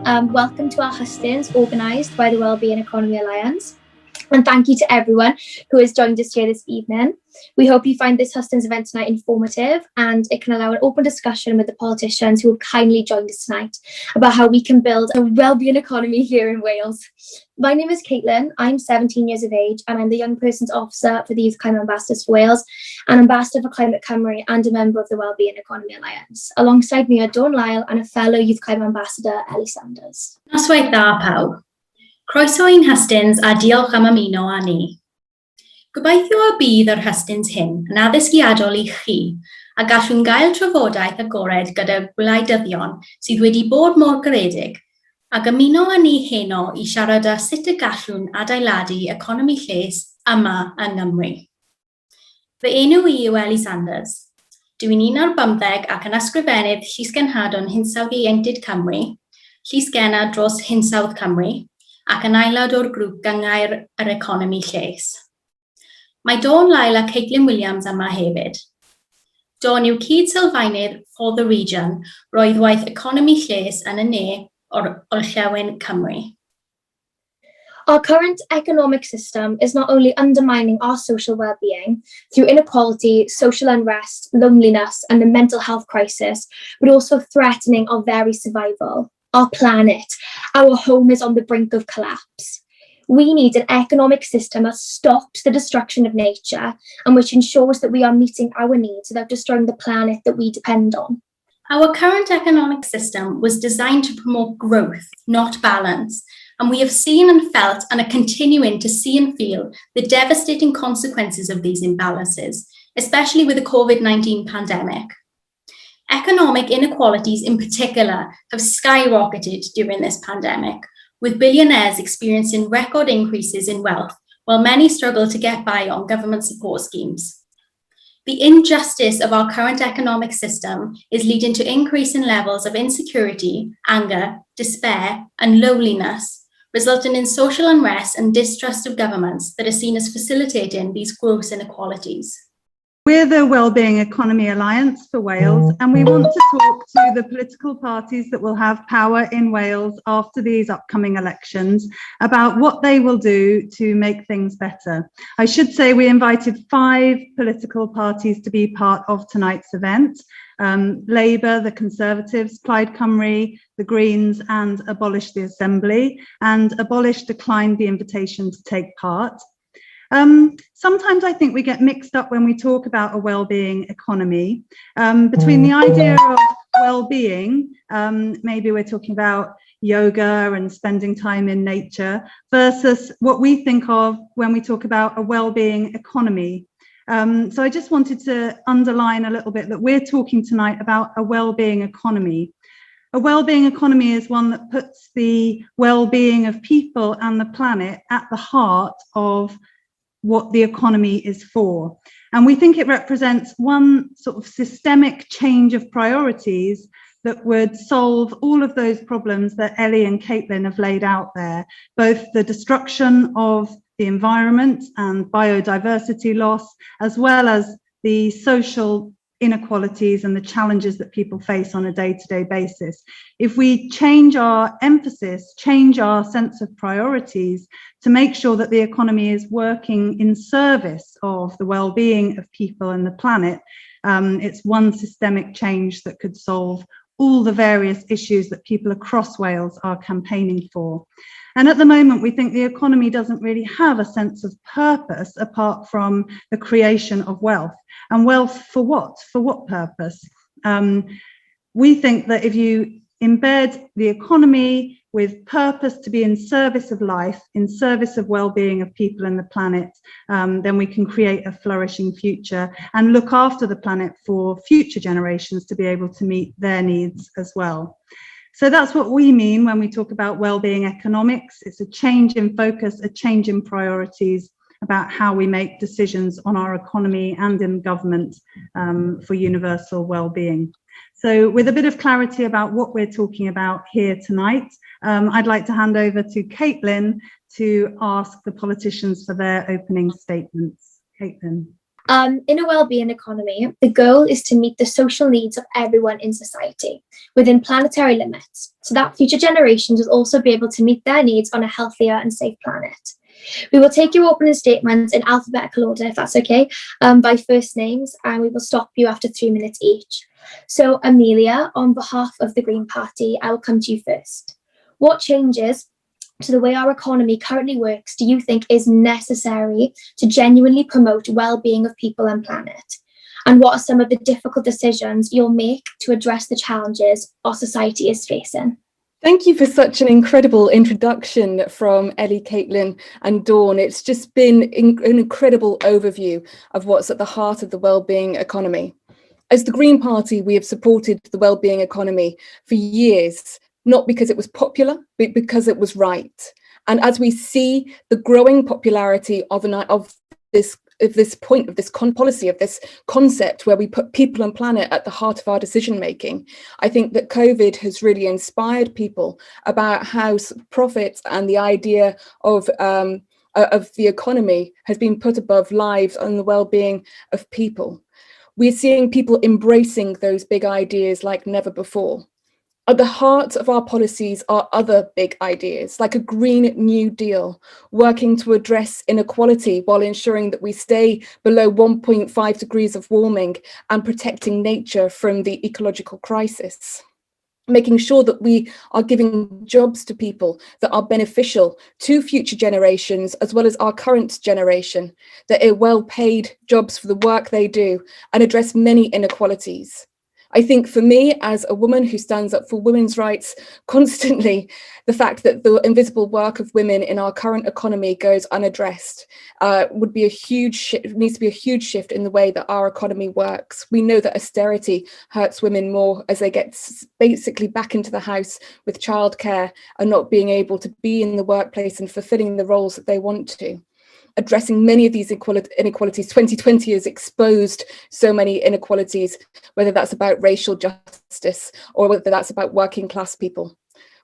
Welcome to our Hustings, organised by the Wellbeing Economy Alliance. And thank you to everyone who has joined us here this evening. We hope you find this Hustings event tonight informative and it can allow an open discussion with the politicians who have kindly joined us tonight about how we can build a wellbeing economy here in Wales. My name is Caitlyn, I'm 17 years of age and I'm the Young Persons Officer for the Youth Climate Ambassadors for Wales, an Ambassador for Plaid Cymru and a member of the Wellbeing Economy Alliance. Alongside me are Dawn Lyle and a fellow Youth Climate Ambassador, Ellie Sanders. Noswaith dda pawb. Croeso i'n Hustings a diolch am ymuno â ni. Gobeithio y bydd yr Hustings hyn yn addysgiadol i chi a gallwn gael trafodaeth agored gyda gwleidyddion sydd wedi bod mor garedig ac ymuno â ni heno i siarad â sut y gallwn adeiladu economi lles yma yng Nghymru. Fy enw I yw Ellie Sanders. Dwi'n 19 ac yn ysgrifennydd Llysgenhadon Hinsawdd Ieuenctid Cymru, Llysgenna dros Hinsawdd Cymru, ac yn aelod o'r grŵp gyngair yr economi lles. Mae Dawn Lyle a Caitlyn Williams yma hefyd. Dawn yw cyd-sylfaenydd for the region, roedd waith economi lles yn y ne o'r Orllewin Cymru. Our current economic system is not only undermining our social well-being through inequality, social unrest, loneliness, and the mental health crisis, but also threatening our very survival. Our planet, our home is on the brink of collapse. We need an economic system that stops the destruction of nature and which ensures that we are meeting our needs without destroying the planet that we depend on. Our current economic system was designed to promote growth, not balance, and we have seen and felt and are continuing to see and feel the devastating consequences of these imbalances, especially with the COVID-19 pandemic. Economic inequalities in particular have skyrocketed during this pandemic, with billionaires experiencing record increases in wealth, while many struggle to get by on government support schemes. The injustice of our current economic system is leading to increasing levels of insecurity, anger, despair, and loneliness, resulting in social unrest and distrust of governments that are seen as facilitating these gross inequalities. We're the Wellbeing Economy Alliance for Wales, and we want to talk to the political parties that will have power in Wales after these upcoming elections about what they will do to make things better. I should say we invited 5 political parties to be part of tonight's event. Labour, the Conservatives, Plaid Cymru, the Greens and Abolish the Assembly, and Abolish declined the invitation to take part. Sometimes I think we get mixed up when we talk about a well-being economy between the idea of well-being, maybe we're talking about yoga and spending time in nature, versus what we think of when we talk about a well-being economy. So I just wanted to underline a little bit that we're talking tonight about a well-being economy. A well-being economy is one that puts the well-being of people and the planet at the heart of what the economy is for. And we think it represents one sort of systemic change of priorities that would solve all of those problems that Ellie and Caitlyn have laid out there, both the destruction of the environment and biodiversity loss, as well as the social inequalities and the challenges that people face on a day-to-day basis. If we change our emphasis, change our sense of priorities to make sure that the economy is working in service of the well-being of people and the planet, it's one systemic change that could solve all the various issues that people across Wales are campaigning for. And at the moment, we think the economy doesn't really have a sense of purpose apart from the creation of wealth. And wealth for what? For what purpose? We think that if you embed the economy with purpose to be in service of life, in service of well-being of people and the planet, then we can create a flourishing future and look after the planet for future generations to be able to meet their needs as well. So that's what we mean when we talk about wellbeing economics. It's a change in focus, a change in priorities about how we make decisions on our economy and in government for universal well-being. So with a bit of clarity about what we're talking about here tonight, I'd like to hand over to Caitlyn to ask the politicians for their opening statements. Caitlyn. In a wellbeing economy, the goal is to meet the social needs of everyone in society within planetary limits, so that future generations will also be able to meet their needs on a healthier and safe planet. We will take your opening statements in alphabetical order, if that's okay, by first names, and we will stop you after 3 minutes each. So, Amelia, on behalf of the Green Party, I will come to you first. What changes to the way our economy currently works do you think is necessary to genuinely promote well-being of people and planet? And what are some of the difficult decisions you'll make to address the challenges our society is facing? Thank you for such an incredible introduction from Ellie, Caitlyn and Dawn. It's just been an incredible overview of what's at the heart of the wellbeing economy. As the Green Party, we have supported the wellbeing economy for years, not because it was popular, but because it was right. And as we see the growing popularity of this policy, of this concept where we put people and planet at the heart of our decision making, I think that COVID has really inspired people about how profits and the idea of the economy has been put above lives and the well-being of people. We're seeing people embracing those big ideas like never before. At the heart of our policies are other big ideas, like a Green New Deal, working to address inequality while ensuring that we stay below 1.5 degrees of warming and protecting nature from the ecological crisis. Making sure that we are giving jobs to people that are beneficial to future generations, as well as our current generation, that are well-paid jobs for the work they do and address many inequalities. I think for me, as a woman who stands up for women's rights constantly, the fact that the invisible work of women in our current economy goes unaddressed would be needs to be a huge shift in the way that our economy works. We know that austerity hurts women more as they get basically back into the house with childcare and not being able to be in the workplace and fulfilling the roles that they want to. Addressing many of these inequalities. 2020 has exposed so many inequalities, whether that's about racial justice or whether that's about working class people.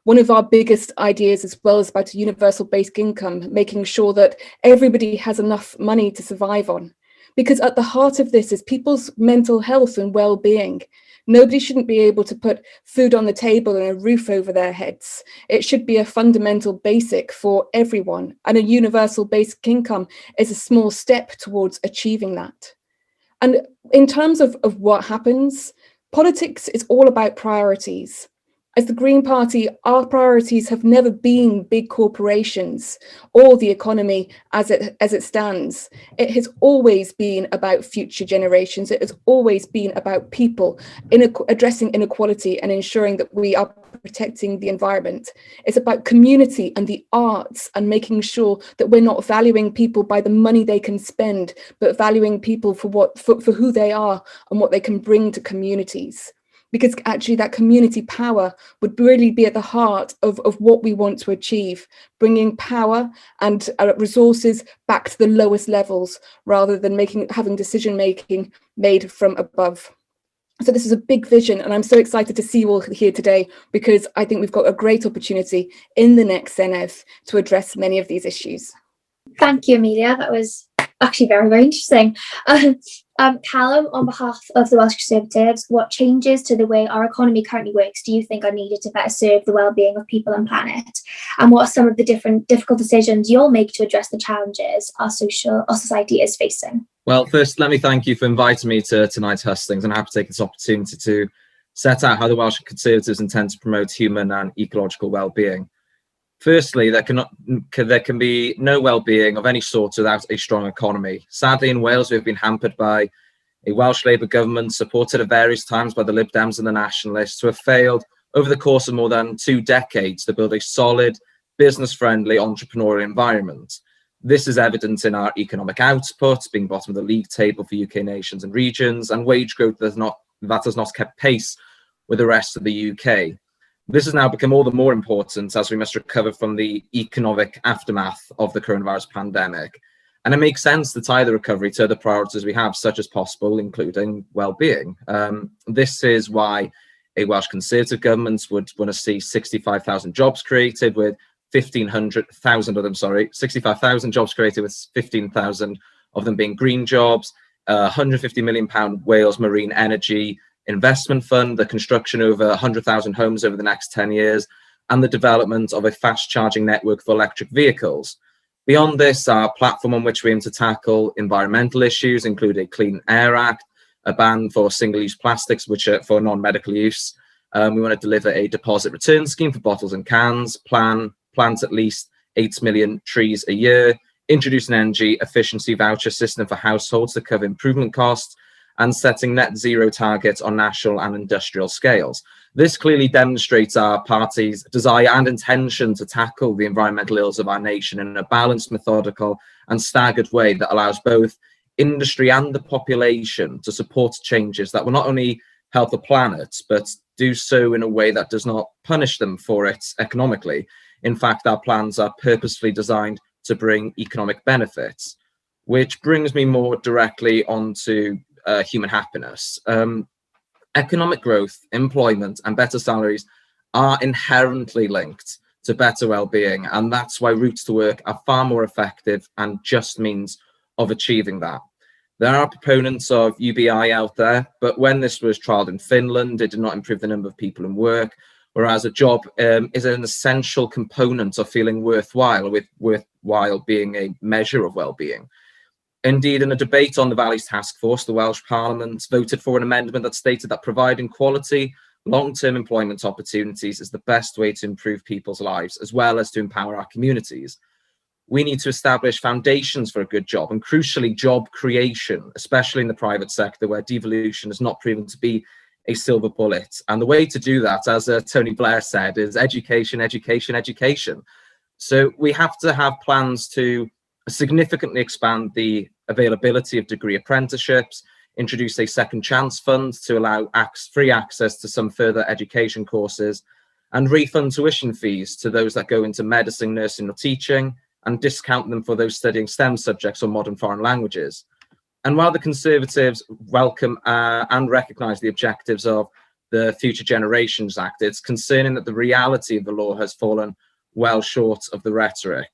One of our biggest ideas as well is about a universal basic income, making sure that everybody has enough money to survive on. Because at the heart of this is people's mental health and well-being. Nobody shouldn't be able to put food on the table and a roof over their heads. It should be a fundamental basic for everyone, and a universal basic income is a small step towards achieving that. And in terms of what happens, politics is all about priorities. As the Green Party, our priorities have never been big corporations or the economy as it stands. It has always been about future generations. It has always been about people addressing inequality and ensuring that we are protecting the environment. It's about community and the arts and making sure that we're not valuing people by the money they can spend, but valuing people for who they are and what they can bring to communities. Because actually that community power would really be at the heart of what we want to achieve, bringing power and resources back to the lowest levels rather than having decision making made from above. So this is a big vision, and I'm so excited to see you all here today because I think we've got a great opportunity in the next Senedd to address many of these issues. Thank you, Amelia. That was actually very, very interesting. Calum, on behalf of the Welsh Conservatives, what changes to the way our economy currently works do you think are needed to better serve the well-being of people and planet? And what are some of the different difficult decisions you'll make to address the challenges our society is facing? Well, first, let me thank you for inviting me to tonight's Hustings, and I have to take this opportunity to set out how the Welsh Conservatives intend to promote human and ecological well-being. Firstly, there can be no well-being of any sort without a strong economy. Sadly, in Wales, we've been hampered by a Welsh Labour government supported at various times by the Lib Dems and the Nationalists, who have failed over the course of more than 2 decades to build a solid, business-friendly, entrepreneurial environment. This is evident in our economic output, being bottom of the league table for UK nations and regions, and wage growth that has not kept pace with the rest of the UK. This has now become all the more important as we must recover from the economic aftermath of the coronavirus pandemic. And it makes sense to tie the recovery to the priorities we have, such as possible, including well-being. This is why a Welsh Conservative government would want to see 65,000 jobs created with 65,000 jobs created with 15,000 of them being green jobs, £150 million Wales Marine Energy Investment Fund, the construction of over 100,000 homes over the next 10 years, and the development of a fast charging network for electric vehicles. Beyond this, our platform on which we aim to tackle environmental issues include a Clean Air Act, a ban for single-use plastics, which are for non-medical use. We want to deliver a deposit return scheme for bottles and cans, plant at least 8 million trees a year, introduce an energy efficiency voucher system for households to cover improvement costs, and setting net zero targets on national and industrial scales. This clearly demonstrates our party's desire and intention to tackle the environmental ills of our nation in a balanced, methodical, and staggered way that allows both industry and the population to support changes that will not only help the planet, but do so in a way that does not punish them for it economically. In fact, our plans are purposefully designed to bring economic benefits, which brings me more directly onto human happiness. Economic growth, employment, and better salaries are inherently linked to better well-being, and that's why routes to work are far more effective and just means of achieving that. There are proponents of UBI out there, but when this was trialled in Finland, it did not improve the number of people in work, whereas a job is an essential component of feeling worthwhile, with worthwhile being a measure of well-being. Indeed, in a debate on the Valleys Task Force, the Welsh Parliament voted for an amendment that stated that providing quality, long-term employment opportunities is the best way to improve people's lives, as well as to empower our communities. We need to establish foundations for a good job, and crucially, job creation, especially in the private sector, where devolution has not proven to be a silver bullet. And the way to do that, as Tony Blair said, is education, education, education. So we have to have plans to significantly expand the availability of degree apprenticeships, introduce a second chance fund to allow free access to some further education courses, and refund tuition fees to those that go into medicine, nursing, or teaching, and discount them for those studying STEM subjects or modern foreign languages. And while the Conservatives welcome and recognise the objectives of the Future Generations Act, it's concerning that the reality of the law has fallen well short of the rhetoric.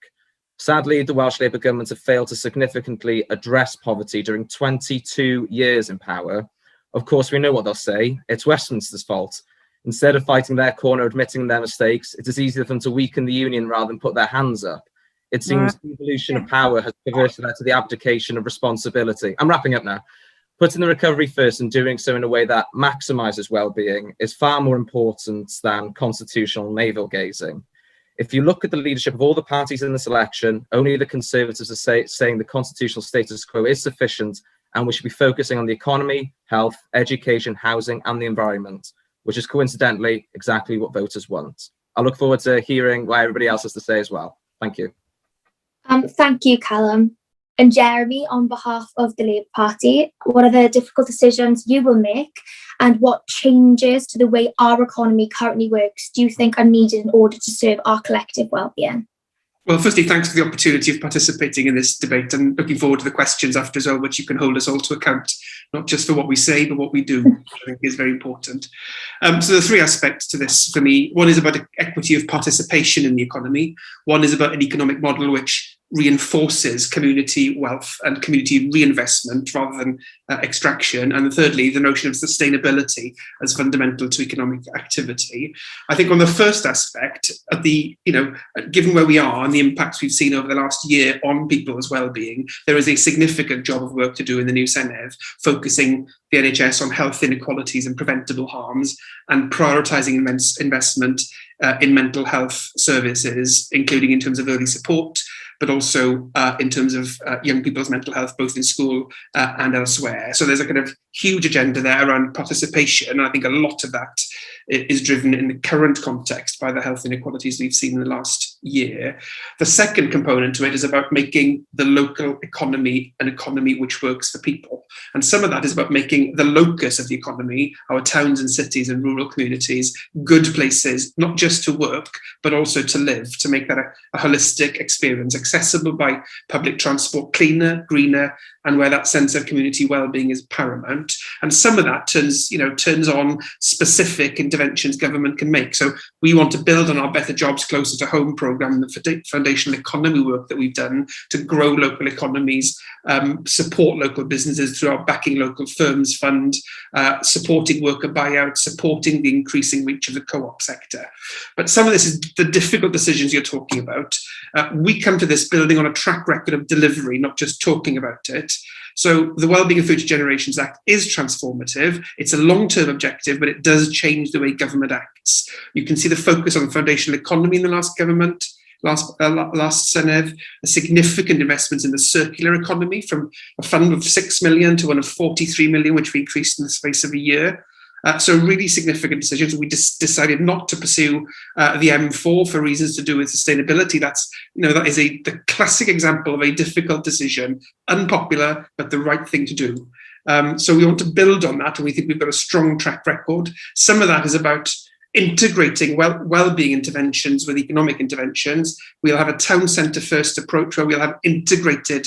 Sadly, the Welsh Labour government have failed to significantly address poverty during 22 years in power. Of course, we know what they'll say. It's Westminster's fault. Instead of fighting their corner, admitting their mistakes, it is easier for them to weaken the union rather than put their hands up. It seems the evolution of power has perverted that to the abdication of responsibility. I'm wrapping up now. Putting the recovery first and doing so in a way that maximises well-being is far more important than constitutional navel-gazing. If you look at the leadership of all the parties in this election, only the Conservatives are saying the constitutional status quo is sufficient, and we should be focusing on the economy, health, education, housing, and the environment, which is coincidentally exactly what voters want. I look forward to hearing what everybody else has to say as well. Thank you. Thank you, Calum. And Jeremy, on behalf of the Labour Party, what are the difficult decisions you will make, and what changes to the way our economy currently works do you think are needed in order to serve our collective well-being? Well, firstly, thanks for the opportunity of participating in this debate, and looking forward to the questions after as well, which you can hold us all to account, not just for what we say, but what we do, which I think is very important. So there are three aspects to this for me. One is about equity of participation in the economy. One is about an economic model which reinforces community wealth and community reinvestment rather than extraction. And thirdly, the notion of sustainability as fundamental to economic activity. I think on the first aspect, given where we are and the impacts we've seen over the last year on people's well-being, there is a significant job of work to do in the new Senedd, focusing the NHS on health inequalities and preventable harms, and prioritising investment in mental health services, including in terms of early support, but also in terms of young people's mental health, both in school and elsewhere. So there's a kind of huge agenda there around participation. And I think a lot of that is driven in the current context by the health inequalities we've seen in the last year. The second component to it is about making the local economy an economy which works for people. And some of that is about making the locus of the economy, our towns and cities and rural communities, good places, not just to work, but also to live, to make that a holistic experience, accessible by public transport, cleaner, greener, and where that sense of community well-being is paramount. And some of that turns on specific interventions government can make. So we want to build on our Better Jobs Closer to Home programme, programme, the foundational economy work that we've done to grow local economies, support local businesses through our Backing Local Firms Fund, supporting worker buyouts, supporting the increasing reach of the co-op sector. But some of this is the difficult decisions you're talking about. We come to this building on a track record of delivery, not just talking about it. So the Wellbeing of Future Generations Act is transformative. It's a long-term objective, but it does change the way government acts. You can see the focus on the foundational economy in the last government, last Senedd, a significant investment in the circular economy from a fund of 6 million to one of 43 million, which we increased in the space of a year. So really significant decisions. We just decided not to pursue the M4 for reasons to do with sustainability. That is the classic example of a difficult decision, unpopular, but the right thing to do. So we want to build on that, and we think we've got a strong track record. Some of that is about integrating well-being interventions with economic interventions. We'll have a town centre first approach where we'll have integrated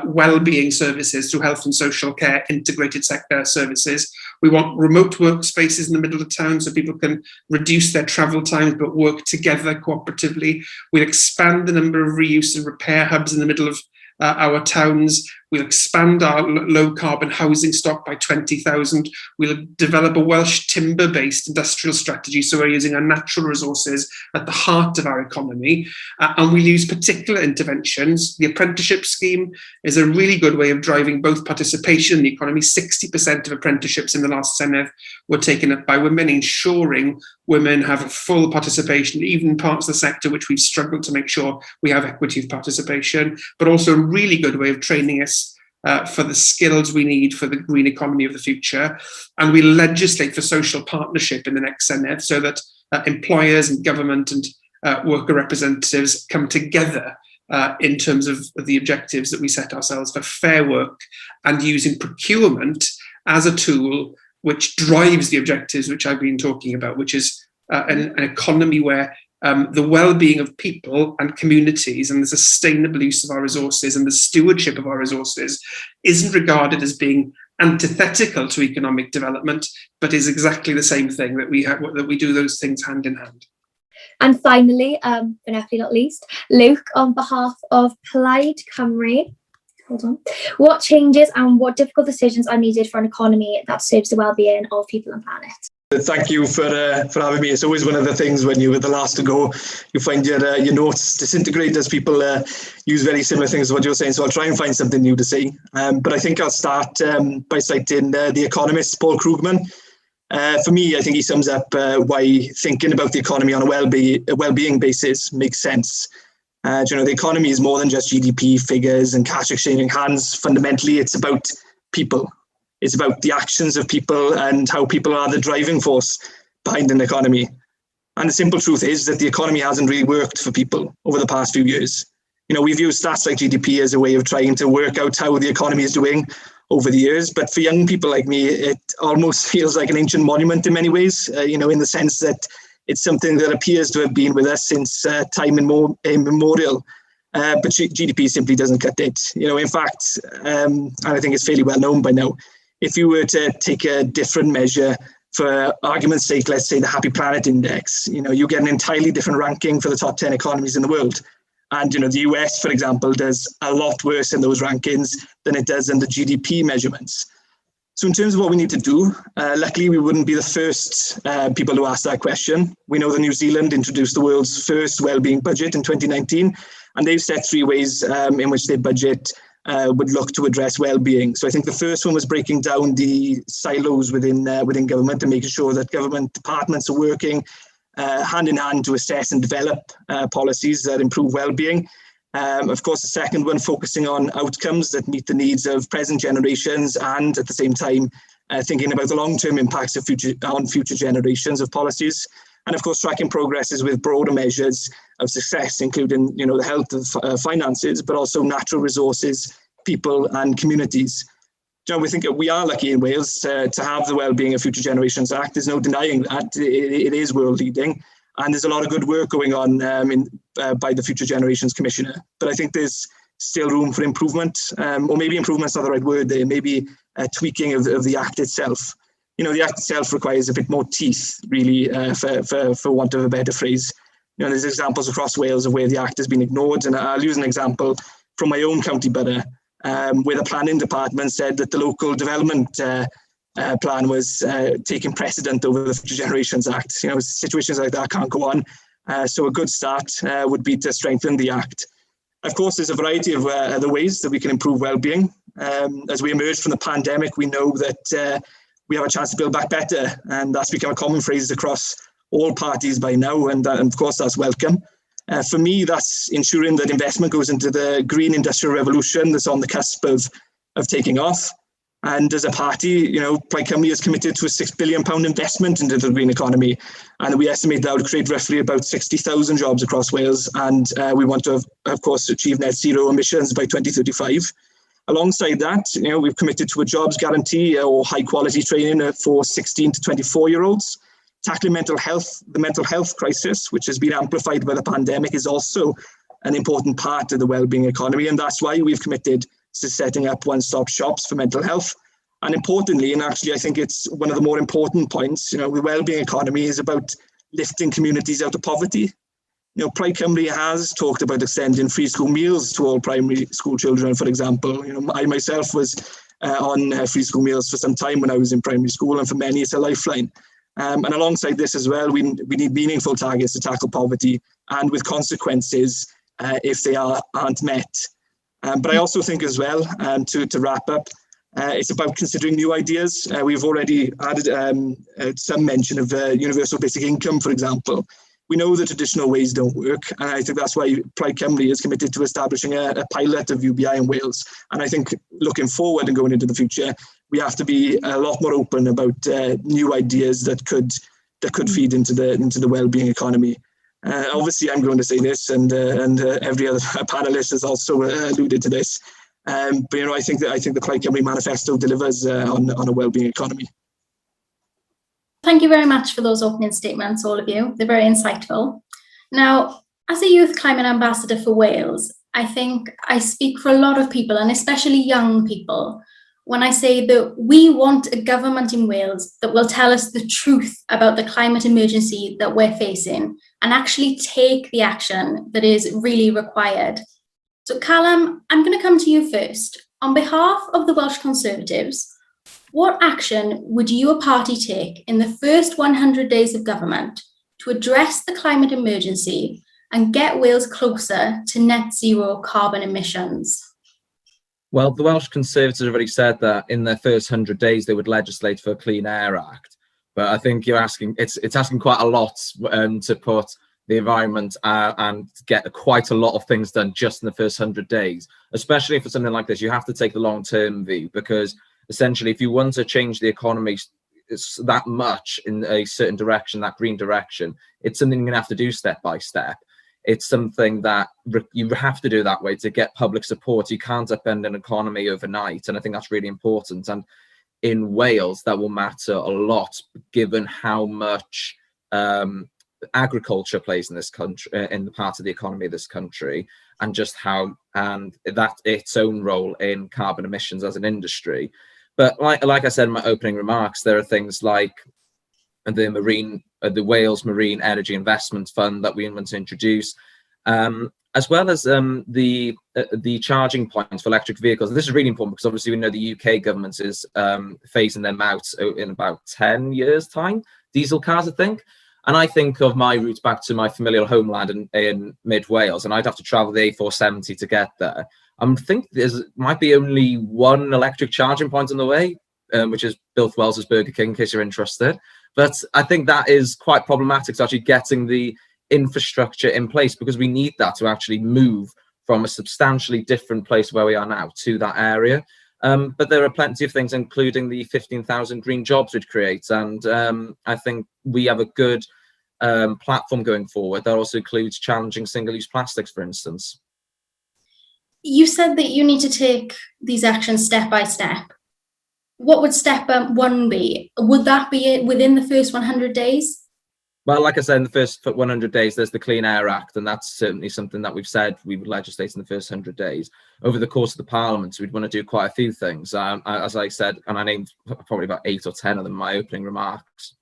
well-being services through health and social care, integrated sector services. We want remote workspaces in the middle of town so people can reduce their travel times but work together cooperatively. We'll expand the number of reuse and repair hubs in the middle of our towns. We'll expand our low carbon housing stock by 20,000. We'll develop a Welsh timber-based industrial strategy, so we're using our natural resources at the heart of our economy. And we'll use particular interventions. The apprenticeship scheme is a really good way of driving both participation in the economy. 60% of apprenticeships in the last Senedd were taken up by women, ensuring women have a full participation, even in parts of the sector which we've struggled to make sure we have equity of participation, but also a really good way of training us for the skills we need for the green economy of the future. And we legislate for social partnership in the next Senedd so that employers and government and worker representatives come together in terms of the objectives that we set ourselves for fair work, and using procurement as a tool which drives the objectives which I've been talking about, which is an economy where the well-being of people and communities and the sustainable use of our resources and the stewardship of our resources isn't regarded as being antithetical to economic development, but is exactly the same thing, that we do those things hand in hand. And finally, but definitely not least, Luke, on behalf of Plaid Cymru, what changes and what difficult decisions are needed for an economy that serves the well-being of people and planet? Thank you for having me. It's always one of the things when you're the last to go, you find your notes disintegrate as people use very similar things to what you're saying. So I'll try and find something new to say. But I think I'll start by citing The Economist, Paul Krugman. For me, I think he sums up why thinking about the economy on a well-being basis makes sense. The economy is more than just GDP figures and cash exchanging hands. Fundamentally, it's about people. It's about the actions of people and how people are the driving force behind an economy. And the simple truth is that the economy hasn't really worked for people over the past few years. We've used stats like GDP as a way of trying to work out how the economy is doing over the years. But for young people like me, it almost feels like an ancient monument in many ways, in the sense that it's something that appears to have been with us since time immemorial. But GDP simply doesn't cut it. In fact, and I think it's fairly well known by now, if you were to take a different measure, for argument's sake, let's say the Happy Planet Index, you get an entirely different ranking for the top 10 economies in the world. And, the US, for example, does a lot worse in those rankings than it does in the GDP measurements. So in terms of what we need to do, luckily we wouldn't be the first people to ask that question. We know that New Zealand introduced the world's first wellbeing budget in 2019, and they've set 3 ways in which their budget would look to address well-being. So I think the first one was breaking down the silos within government and making sure that government departments are working hand in hand to assess and develop policies that improve well-being. Of course, the second one focusing on outcomes that meet the needs of present generations, and at the same time thinking about the long-term impacts of future generations of policies. And of course, tracking progresses with broader measures of success, including the health of finances, but also natural resources, people and communities. We think that we are lucky in Wales to have the Wellbeing of Future Generations Act. There's no denying that. It is world leading. And there's a lot of good work going on by the Future Generations Commissioner. But I think there's still room for improvement, or maybe improvement's not the right word there, maybe tweaking of the Act itself. The Act itself requires a bit more teeth, really, for want of a better phrase. there's examples across Wales of where the Act has been ignored, and I'll use an example from my own county borough, where the planning department said that the local development plan was taking precedent over the Future Generations Act. Situations like that can't go on. So a good start would be to strengthen the Act. Of course, there's a variety of other ways that we can improve well-being. As we emerge from the pandemic, we know that we have a chance to build back better, and that's become a common phrase across all parties by now, and of course that's welcome. For me, that's ensuring that investment goes into the green industrial revolution that's on the cusp of taking off. And as a party, Plaid Cymru is committed to a £6 billion investment into the green economy, and we estimate that would create roughly about 60,000 jobs across Wales, and we want to, of course, achieve net zero emissions by 2035. Alongside that, we've committed to a jobs guarantee or high quality training for 16 to 24-year-olds. Tackling the mental health crisis, which has been amplified by the pandemic, is also an important part of the wellbeing economy, and that's why we've committed to setting up one-stop shops for mental health. And importantly, and actually I think it's one of the more important points, the wellbeing economy is about lifting communities out of poverty. Plaid Cymru has talked about extending free school meals to all primary school children, for example. I myself was on free school meals for some time when I was in primary school, and for many it's a lifeline. And alongside this as well, we need meaningful targets to tackle poverty, and with consequences if they aren't met. But I also think as well, to wrap up, it's about considering new ideas. We've already added some mention of universal basic income, for example. We know the traditional ways don't work, and I think that's why Plaid Cymru is committed to establishing a pilot of UBI in Wales. And I think looking forward and going into the future, we have to be a lot more open about new ideas that could feed into the wellbeing economy. Obviously, I'm going to say this, and every other panelist has also alluded to this. But I think the Plaid Cymru manifesto delivers on a wellbeing economy. Thank you very much for those opening statements, all of you. They're very insightful. Now, as a youth climate ambassador for Wales, I think I speak for a lot of people, and especially young people, when I say that we want a government in Wales that will tell us the truth about the climate emergency that we're facing and actually take the action that is really required. So Calum, I'm going to come to you first. On behalf of the Welsh Conservatives, what action would your party take in the first 100 days of government to address the climate emergency and get Wales closer to net zero carbon emissions? Well, the Welsh Conservatives have already said that in their first 100 days they would legislate for a Clean Air Act. But I think it's asking quite a lot to put the environment and get quite a lot of things done just in the first 100 days. Especially for something like this, you have to take the long-term view, because essentially if you want to change the economy that much in a certain direction, that green direction, it's something you're going to have to do step by step. It's something that you have to do that way to get public support. You can't upend an economy overnight, and I think that's really important. And in Wales, that will matter a lot, given how much agriculture plays in this country, in the part of the economy of this country, and just how that its own role in carbon emissions as an industry. But like I said in my opening remarks, there are things like the Wales Marine Energy Investment Fund that we want to introduce, as well as the charging points for electric vehicles. This is really important because obviously we know the UK government is phasing them out in about 10 years' time, diesel cars, I think. And I think of my route back to my familial homeland in mid Wales, and I'd have to travel the A470 to get there. I think there might be only one electric charging point on the way, which is Built Wells's Burger King, in case you're interested. But I think that is quite problematic, to actually getting the infrastructure in place, because we need that to actually move from a substantially different place where we are now to that area. But there are plenty of things, including the 15,000 green jobs we'd create. And I think we have a good platform going forward that also includes challenging single-use plastics, for instance. You said that you need to take these actions step by step. What would step one be? Would that be within the first 100 days? Well, like I said, in the first 100 days, there's the Clean Air Act, and that's certainly something that we've said we would legislate in the first 100 days. Over the course of the Parliament, we'd want to do quite a few things. As I said, and I named probably about 8 or 10 of them in my opening remarks.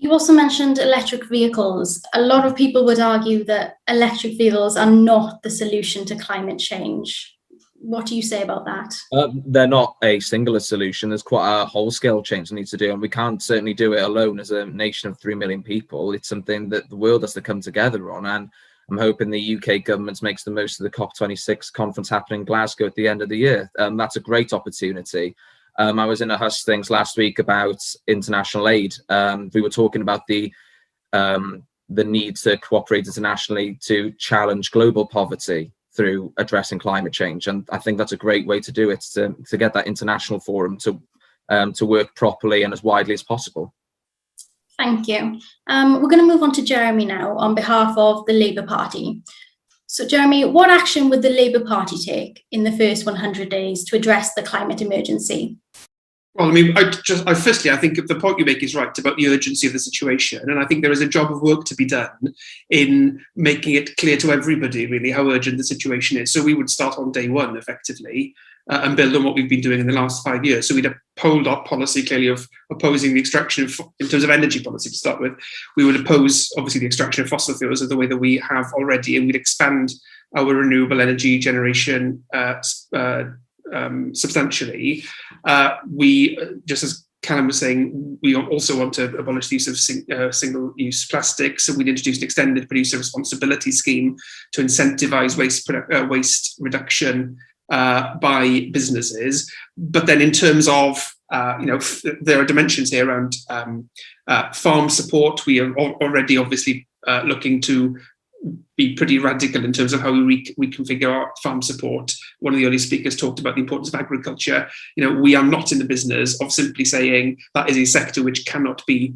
You also mentioned electric vehicles. A lot of people would argue that electric vehicles are not the solution to climate change. What do you say about that? They're not a singular solution. There's quite a whole-scale change that needs to do, and we can't certainly do it alone as a nation of 3 million people. It's something that the world has to come together on, and I'm hoping the UK government makes the most of the COP26 conference happening in Glasgow at the end of the year. That's a great opportunity. I was in a Hustings last week about international aid. We were talking about the need to cooperate internationally to challenge global poverty through addressing climate change, and I think that's a great way to do it, to get that international forum to work properly and as widely as possible. Thank you. We're going to move on to Jeremy now on behalf of the Labour Party. So Jeremy, what action would the Labour Party take in the first 100 days to address the climate emergency? Well, I mean, firstly, I think the point you make is right about the urgency of the situation. And I think there is a job of work to be done in making it clear to everybody, really, how urgent the situation is. So we would start on day one, effectively, and build on what we've been doing in the last 5 years. So we'd uphold our policy, clearly, of opposing the extraction of, in terms of energy policy to start with. We would oppose, obviously, the extraction of fossil fuels in the way that we have already, and we'd expand our renewable energy generation substantially. We, just as Calum was saying, we also want to abolish the use of single-use plastics. So we'd introduce an extended producer responsibility scheme to incentivise waste reduction by businesses. But then, in terms of there are dimensions here around farm support. We are already obviously looking to be pretty radical in terms of how we reconfigure our farm support. One of the early speakers talked about the importance of agriculture. We are not in the business of simply saying that is a sector which cannot be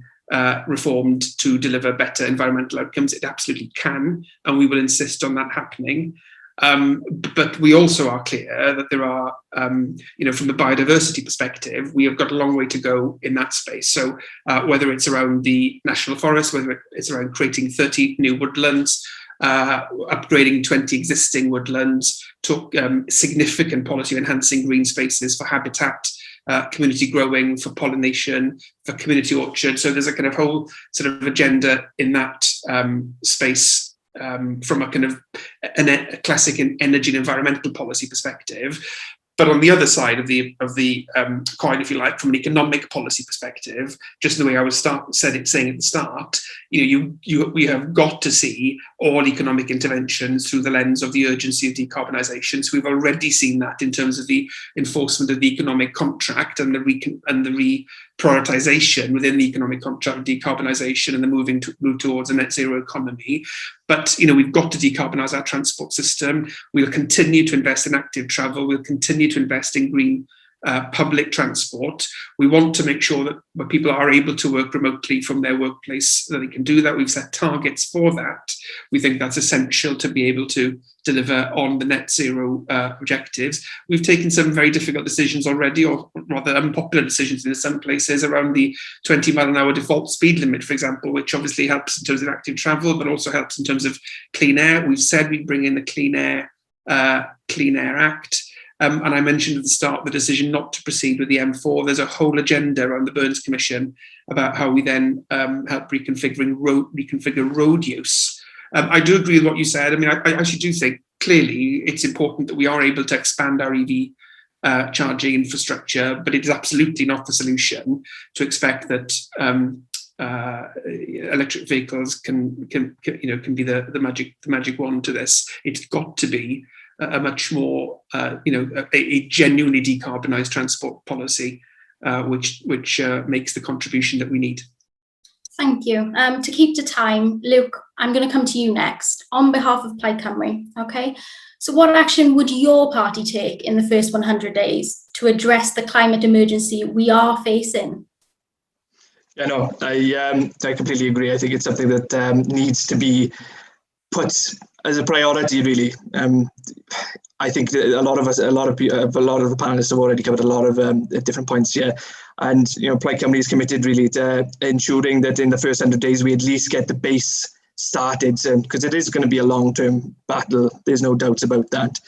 reformed to deliver better environmental outcomes. It absolutely can, and we will insist on that happening. But we also are clear that there are, from the biodiversity perspective, we have got a long way to go in that space. So whether it's around the national forest, whether it's around creating 30 new woodlands, upgrading 20 existing woodlands, took significant policy enhancing green spaces for habitat, community growing, for pollination, for community orchards. So there's a kind of whole sort of agenda in that space. From a kind of a classic energy and environmental policy perspective, but on the other side of the coin, if you like, from an economic policy perspective, just the way I was saying at the start, we have got to see all economic interventions through the lens of the urgency of decarbonisation. So we've already seen that in terms of the enforcement of the economic contract and the prioritisation within the economic contract of decarbonisation and the move towards a net zero economy. But we've got to decarbonise our transport system. We'll continue to invest in active travel. We'll continue to invest in green public transport. We want to make sure that when people are able to work remotely from their workplace, that they can do that. We've set targets for that. We think that's essential to be able to deliver on the net zero objectives. We've taken some very difficult decisions already, or rather unpopular decisions in some places, around the 20-mile-an-hour default speed limit, for example, which obviously helps in terms of active travel, but also helps in terms of clean air. We've said we'd bring in the Clean Air Act. And I mentioned at the start the decision not to proceed with the M4. There's a whole agenda around the Burns Commission about how we then help reconfigure road use. I do agree with what you said. I mean, I actually do think clearly it's important that we are able to expand our EV charging infrastructure, but it is absolutely not the solution to expect that electric vehicles can be the magic wand to this. It's got to be a much more, a genuinely decarbonised transport policy, which makes the contribution that we need. Thank you. To keep to time, Luke, I'm going to come to you next on behalf of Plaid Cymru. Okay. So what action would your party take in the first 100 days to address the climate emergency we are facing? Yeah, no, I completely agree. I think it's something that needs to be put as a priority, really. I think that a lot of the panelists have already covered a lot of different points here, and Plaid Cymru is committed really to ensuring that in the first 100 days we at least get the base started, because it is going to be a long-term battle. There's no doubts about that.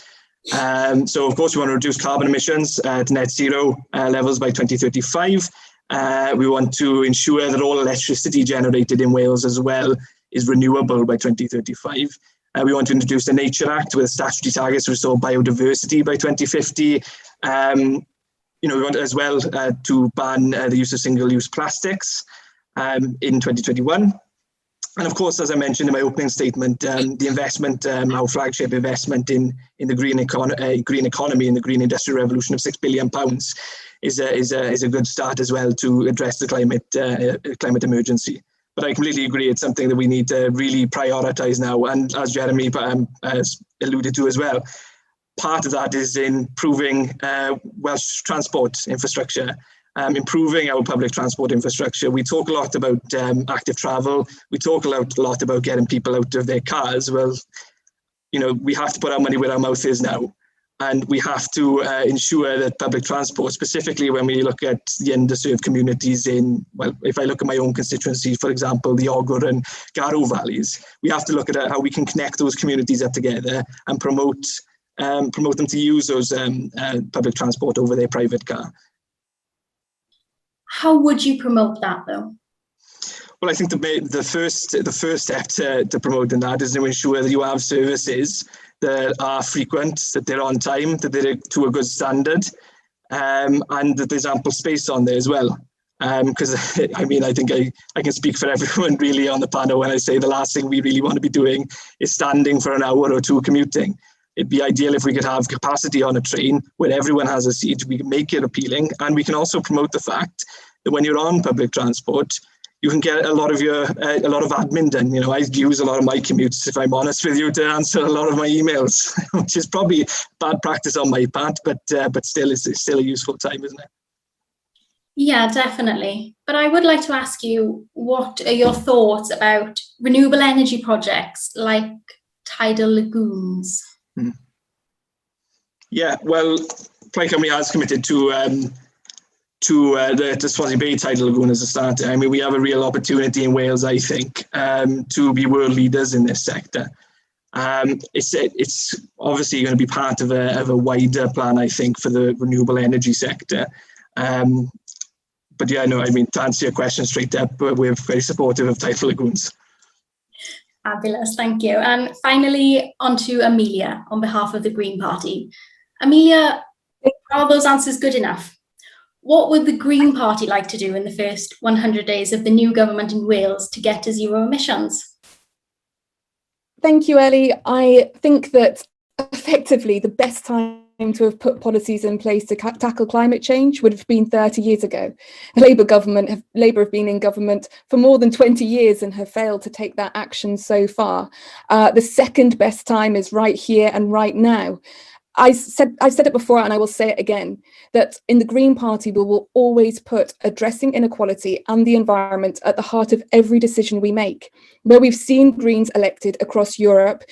So of course we want to reduce carbon emissions to net zero levels by 2035. We want to ensure that all electricity generated in Wales as well is renewable by 2035. We want to introduce the Nature Act with statutory targets to restore biodiversity by 2050. We want as well to ban the use of single-use plastics in 2021. And of course, as I mentioned in my opening statement, the investment, our flagship investment in the green economy, in the green industrial revolution of £6 billion is a good start as well to address the climate emergency. But I completely agree, it's something that we need to really prioritise now. And as Jeremy has alluded to as well, part of that is improving Welsh transport infrastructure, improving our public transport infrastructure. We talk a lot about active travel. We talk a lot about getting people out of their cars. Well, we have to put our money where our mouth is now. And we have to ensure that public transport, specifically when we look at the underserved communities if I look at my own constituency, for example, the Ogor and Garw valleys, we have to look at how we can connect those communities up together and promote them to use those public transport over their private car. How would you promote that, though? Well, I think the first step to promoting that is to ensure that you have services that are frequent, that they're on time, that they're to a good standard, and that there's ample space on there as well. Because I think I can speak for everyone really on the panel when I say the last thing we really want to be doing is standing for an hour or two commuting. It'd be ideal if we could have capacity on a train where everyone has a seat, we can make it appealing, and we can also promote the fact that when you're on public transport, you can get a lot of admin done. I use a lot of my commutes, if I'm honest with you, to answer a lot of my emails, which is probably bad practice on my part, but still, it's still a useful time, isn't it? Yeah, definitely. But I would like to ask you, what are your thoughts about renewable energy projects like tidal lagoons? Yeah, well, Plaid Cymru has committed to the Swansea Bay tidal lagoon as a start. I mean, we have a real opportunity in Wales, I think, to be world leaders in this sector. It's obviously going to be part of a wider plan, I think, for the renewable energy sector. But yeah, no, I mean, to answer your question straight up, we're very supportive of tidal lagoons. Fabulous, thank you. And finally, on to Amelia on behalf of the Green Party. Amelia, are those answers good enough? What would the Green Party like to do in the first 100 days of the new government in Wales to get to zero emissions? Thank you, Ellie. I think that effectively the best time to have put policies in place to tackle climate change would have been 30 years ago. Labour have been in government for more than 20 years and have failed to take that action so far. The second best time is right here and right now. I've said it before and I will say it again, that in the Green Party we will always put addressing inequality and the environment at the heart of every decision we make. Where we've seen Greens elected across Europe,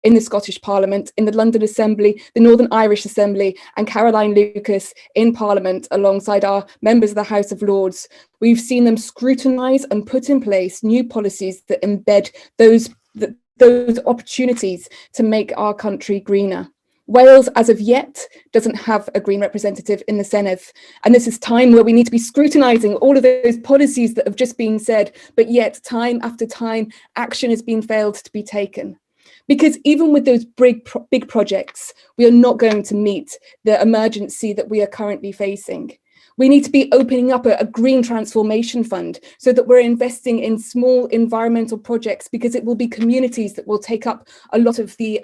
in the Scottish Parliament, in the London Assembly, the Northern Irish Assembly, and Caroline Lucas in Parliament alongside our members of the House of Lords, we've seen them scrutinise and put in place new policies that embed those opportunities to make our country greener. Wales, as of yet, doesn't have a Green representative in the Senedd. And this is time where we need to be scrutinising all of those policies that have just been said, but yet time after time, action has been failed to be taken. Because even with those big projects, we are not going to meet the emergency that we are currently facing. We need to be opening up a green transformation fund so that we're investing in small environmental projects, because it will be communities that will take up a lot of the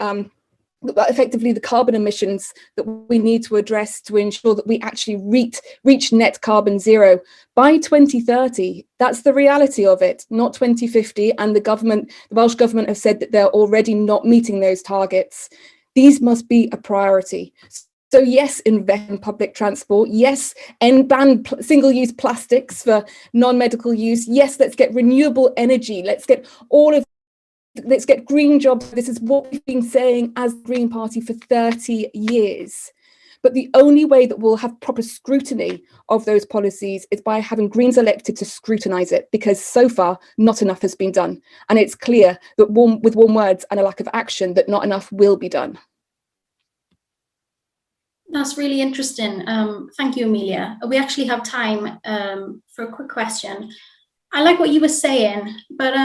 effectively the carbon emissions that we need to address to ensure that we actually reach net carbon zero by 2030. That's the reality of it, not 2050. And the Welsh government have said that they're already not meeting those targets. These must be a priority. So yes, invest in public transport. Yes, and ban single-use plastics for non-medical use. Yes, let's get renewable energy. Let's get green jobs. This is what we've been saying as the Green Party for 30 years. But the only way that we'll have proper scrutiny of those policies is by having Greens elected to scrutinise it, because so far not enough has been done. And it's clear that with warm words and a lack of action that not enough will be done. That's really interesting. Thank you, Amelia. We actually have time for a quick question. I like what you were saying, but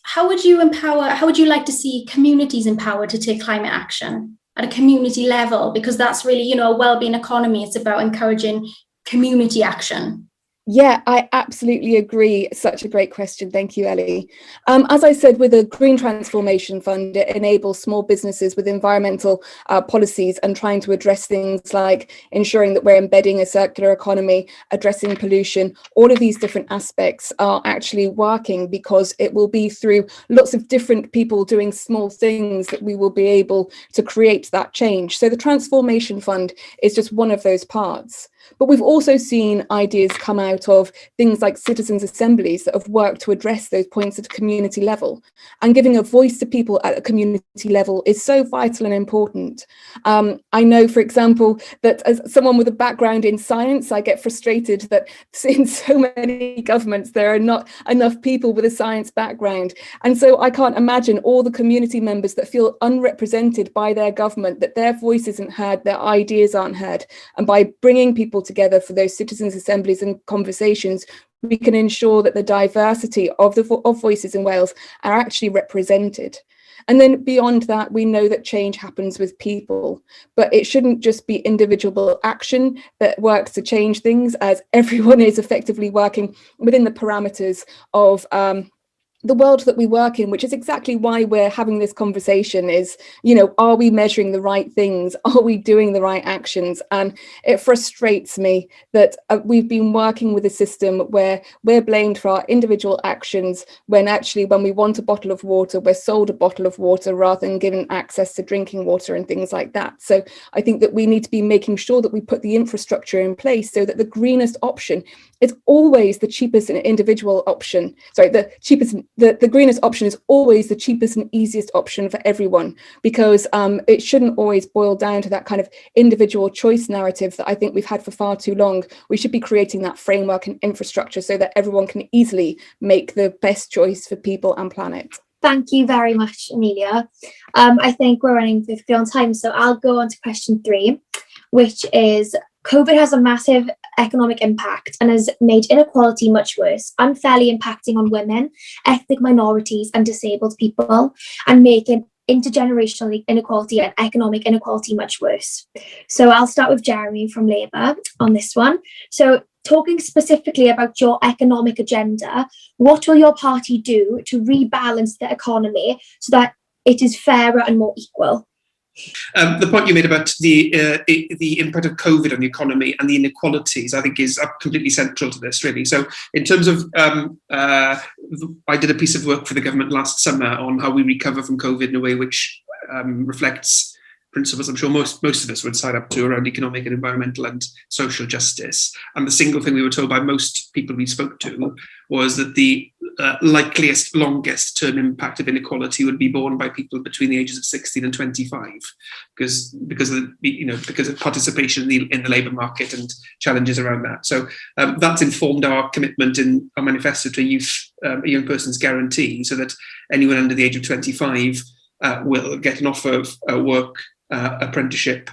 how would you like to see communities empowered to take climate action at a community level? Because that's really, a wellbeing economy. It's about encouraging community action. Yeah, I absolutely agree. Such a great question. Thank you, Ellie. As I said, with the Green Transformation Fund, it enables small businesses with environmental policies and trying to address things like ensuring that we're embedding a circular economy, addressing pollution. All of these different aspects are actually working because it will be through lots of different people doing small things that we will be able to create that change. So the Transformation Fund is just one of those parts. But we've also seen ideas come out of things like citizens' assemblies that have worked to address those points at a community level. And giving a voice to people at a community level is so vital and important. I know, for example, that as someone with a background in science, I get frustrated that in so many governments, there are not enough people with a science background. And so I can't imagine all the community members that feel unrepresented by their government, that their voice isn't heard, their ideas aren't heard. And by bringing people together for those citizens' assemblies and conversations, we can ensure that the diversity of voices in Wales are actually represented. And then beyond that, we know that change happens with people, but it shouldn't just be individual action that works to change things, as everyone is effectively working within the parameters of the world that we work in, which is exactly why we're having this conversation is, are we measuring the right things? Are we doing the right actions? And it frustrates me that we've been working with a system where we're blamed for our individual actions, when actually when we want a bottle of water, we're sold a bottle of water rather than given access to drinking water and things like that. So I think that we need to be making sure that we put the infrastructure in place so that the greenest option is always the cheapest and individual option. Sorry, the greenest option is always the cheapest and easiest option for everyone, because it shouldn't always boil down to that kind of individual choice narrative that I think we've had for far too long. We should be creating that framework and infrastructure so that everyone can easily make the best choice for people and planet. Thank you very much, Amelia. I think we're running quickly on time, so I'll go on to question 3, which is COVID has a massive economic impact and has made inequality much worse, unfairly impacting on women, ethnic minorities and disabled people, and making intergenerational inequality and economic inequality much worse. So I'll start with Jeremy from Labour on this one. So talking specifically about your economic agenda, what will your party do to rebalance the economy so that it is fairer and more equal? The point you made about the impact of COVID on the economy and the inequalities, I think, is completely central to this, really. So in terms of, I did a piece of work for the government last summer on how we recover from COVID in a way which reflects principles I'm sure most of us would sign up to around economic and environmental and social justice. And the single thing we were told by most people we spoke to was that the likeliest, longest term impact of inequality would be borne by people between the ages of 16 and 25, because of participation in the labour market and challenges around that. So that's informed our commitment in our manifesto to a young person's guarantee, so that anyone under the age of 25 will get an offer of work, apprenticeship,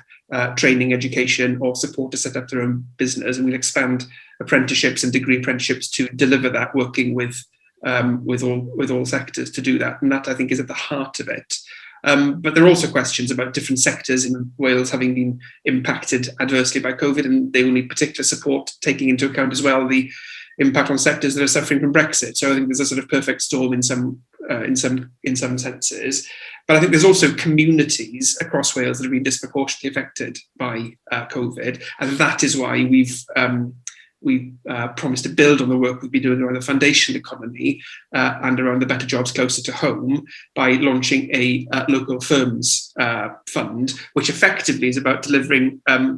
training, education, or support to set up their own business. And we'll expand apprenticeships and degree apprenticeships to deliver that, working with all sectors to do that. And that, I think, is at the heart of it. But there are also questions about different sectors in Wales having been impacted adversely by COVID, and they will need particular support, taking into account as well the impact on sectors that are suffering from Brexit. So I think there's a sort of perfect storm in some senses. But I think there's also communities across Wales that have been disproportionately affected by COVID, and that is why we've promised to build on the work we've been doing around the foundation economy and around the better jobs closer to home by launching a local firms fund, which effectively is about delivering a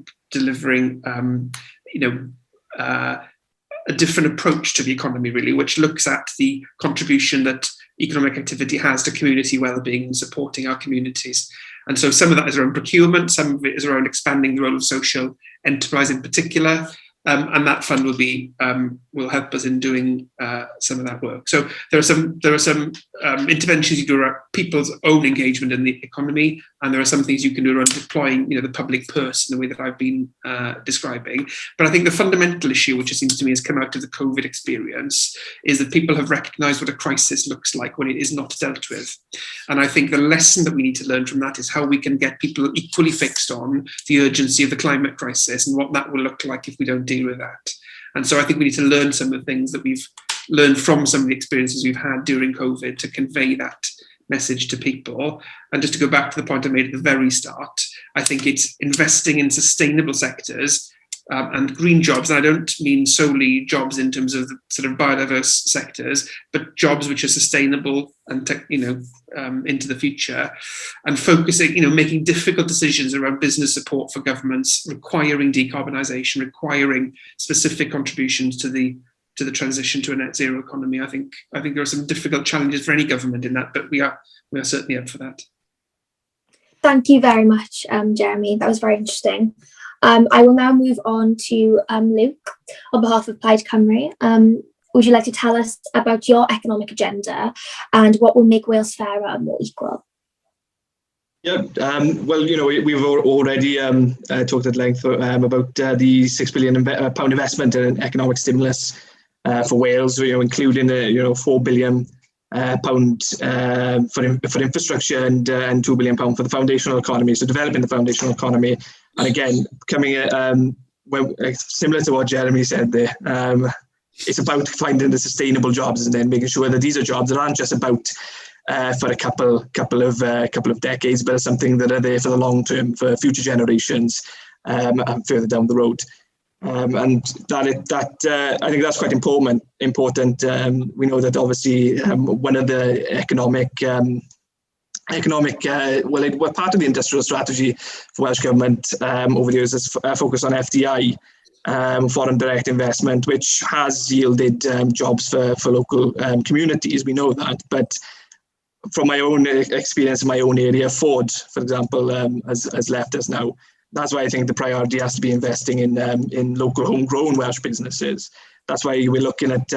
different approach to the economy, really, which looks at the contribution that economic activity has to community well-being and supporting our communities. And so some of that is around procurement, some of it is around expanding the role of social enterprise in particular, And that fund will help us in doing some of that work. So there are some interventions you do around people's own engagement in the economy, and there are some things you can do around deploying, the public purse in the way that I've been describing. But I think the fundamental issue, which it seems to me has come out of the COVID experience, is that people have recognised what a crisis looks like when it is not dealt with. And I think the lesson that we need to learn from that is how we can get people equally fixed on the urgency of the climate crisis and what that will look like if we don't deal with that. And so I think we need to learn some of the things that we've learned from some of the experiences we've had during COVID to convey that message to people. And just to go back to the point I made at the very start, I think it's investing in sustainable sectors and green jobs. And I don't mean solely jobs in terms of the sort of biodiverse sectors, but jobs which are sustainable and into the future, and focusing, making difficult decisions around business support for governments, requiring decarbonisation, requiring specific contributions to the transition to a net zero economy. I think there are some difficult challenges for any government in that, but we are certainly up for that. Thank you very much, Jeremy. That was very interesting. I will now move on to Luke on behalf of Plaid Cymru. Would you like to tell us about your economic agenda and what will make Wales fairer and more equal? Yeah, well, we've already talked at length about the £6 billion investment in economic stimulus for Wales, including £4 billion for infrastructure and £2 billion for the foundational economy, so developing the foundational economy. And again, coming similar to what Jeremy said there, it's about finding the sustainable jobs and then making sure that these are jobs that aren't just about for a couple of decades, but are something that are there for the long term, for future generations and further down the road. And that I think that's quite important. We know that obviously one of the economic we're part of the industrial strategy for Welsh Government over the years is focused on FDI, foreign direct investment, which has yielded jobs for local communities. We know that, but from my own experience in my own area, Ford, for example, has left us now. That's why I think the priority has to be investing in local homegrown Welsh businesses. That's why we're looking at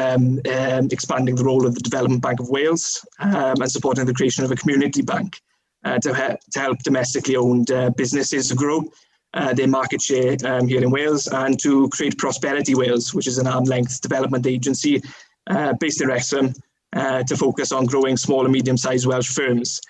expanding the role of the Development Bank of Wales and supporting the creation of a community bank to help domestically owned businesses to grow their market share here in Wales, and to create Prosperity Wales, which is an arm's-length development agency based in Wrexham to focus on growing small and medium-sized Welsh firms.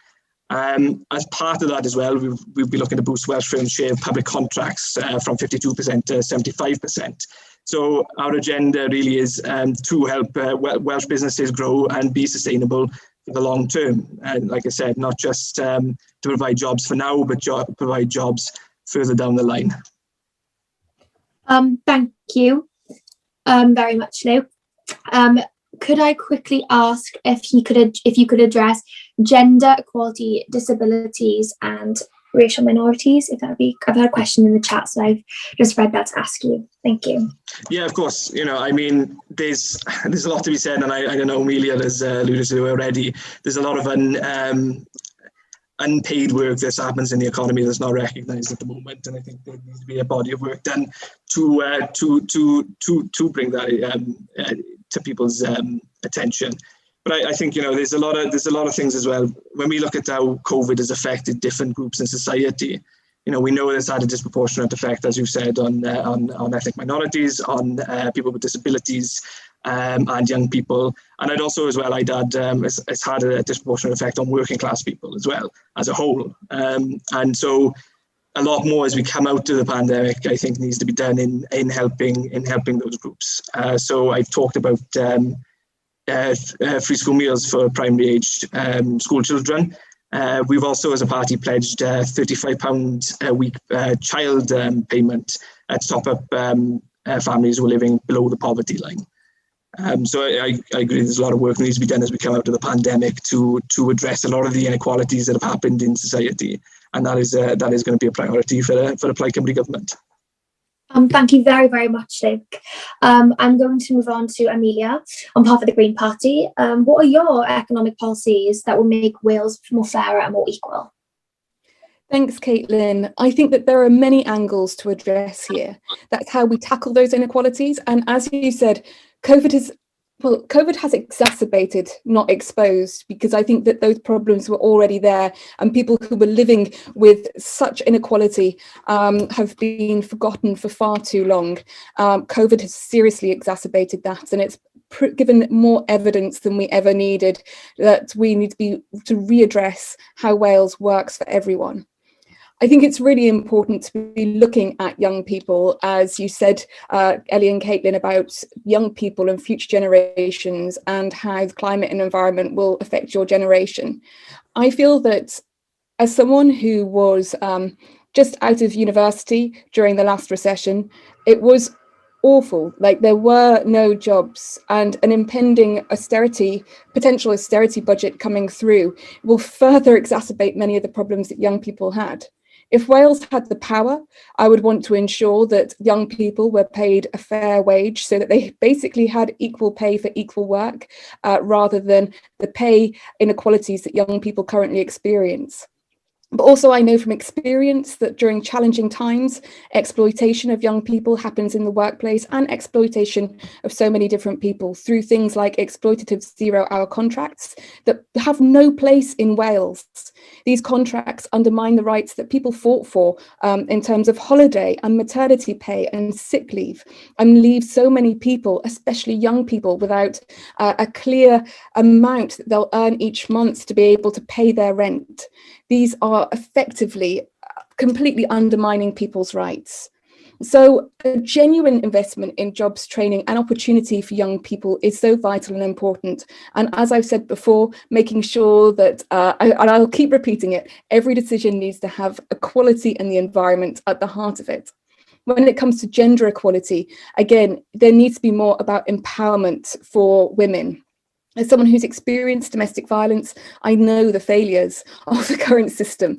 As part of that as well, we'll be looking to boost Welsh firms' share of public contracts from 52% to 75%. So our agenda really is to help Welsh businesses grow and be sustainable for the long term. And like I said, not just to provide jobs for now, but provide jobs further down the line. Thank you very much, Luke. Could I quickly ask if you could address gender equality, disabilities, and racial minorities? If that would be, I've had a question in the chat, so I've just read that to ask you. Thank you. Yeah, of course. I mean, there's a lot to be said, and I don't know, Amelia has alluded to already. There's a lot of unpaid work that happens in the economy that's not recognised at the moment, and I think there needs to be a body of work done to bring that to people's attention. But I think there's a lot of things as well. When we look at how COVID has affected different groups in society, we know it's had a disproportionate effect, as you said, on ethnic minorities, on people with disabilities, and young people. And I'd add it's had a disproportionate effect on working class people as well as a whole. And so a lot more as we come out of the pandemic, I think, needs to be done in helping those groups. So I've talked about free school meals for primary aged school children. We've also, as a party, pledged £35 a week child payment to top up families who are living below the poverty line. So I agree there's a lot of work that needs to be done as we come out of the pandemic to address a lot of the inequalities that have happened in society. And that is going to be a priority for the Plaid Cymru government. Thank you very, very much, Luke. I'm going to move on to Amelia on behalf of the Green Party. What are your economic policies that will make Wales more fairer and more equal? Thanks, Caitlyn. I think that there are many angles to address here. That's how we tackle those inequalities. And as you said, COVID has exacerbated, not exposed, because I think that those problems were already there, and people who were living with such inequality have been forgotten for far too long. COVID has seriously exacerbated that, and it's given more evidence than we ever needed that we need to readdress how Wales works for everyone. I think it's really important to be looking at young people, as you said, Ellie and Caitlyn, about young people and future generations and how the climate and environment will affect your generation. I feel that as someone who was just out of university during the last recession, it was awful. Like, there were no jobs, and an impending potential austerity budget coming through will further exacerbate many of the problems that young people had. If Wales had the power, I would want to ensure that young people were paid a fair wage so that they basically had equal pay for equal work, rather than the pay inequalities that young people currently experience. But also, I know from experience that during challenging times, exploitation of young people happens in the workplace, and exploitation of so many different people through things like exploitative zero-hour contracts that have no place in Wales. These contracts undermine the rights that people fought for in terms of holiday and maternity pay and sick leave, and leave so many people, especially young people, without a clear amount that they'll earn each month to be able to pay their rent. These are effectively completely undermining people's rights. So a genuine investment in jobs, training and opportunity for young people is so vital and important. And as I've said before, making sure that, and I'll keep repeating it, every decision needs to have equality and the environment at the heart of it. When it comes to gender equality, again, there needs to be more about empowerment for women. As someone who's experienced domestic violence, I know the failures of the current system.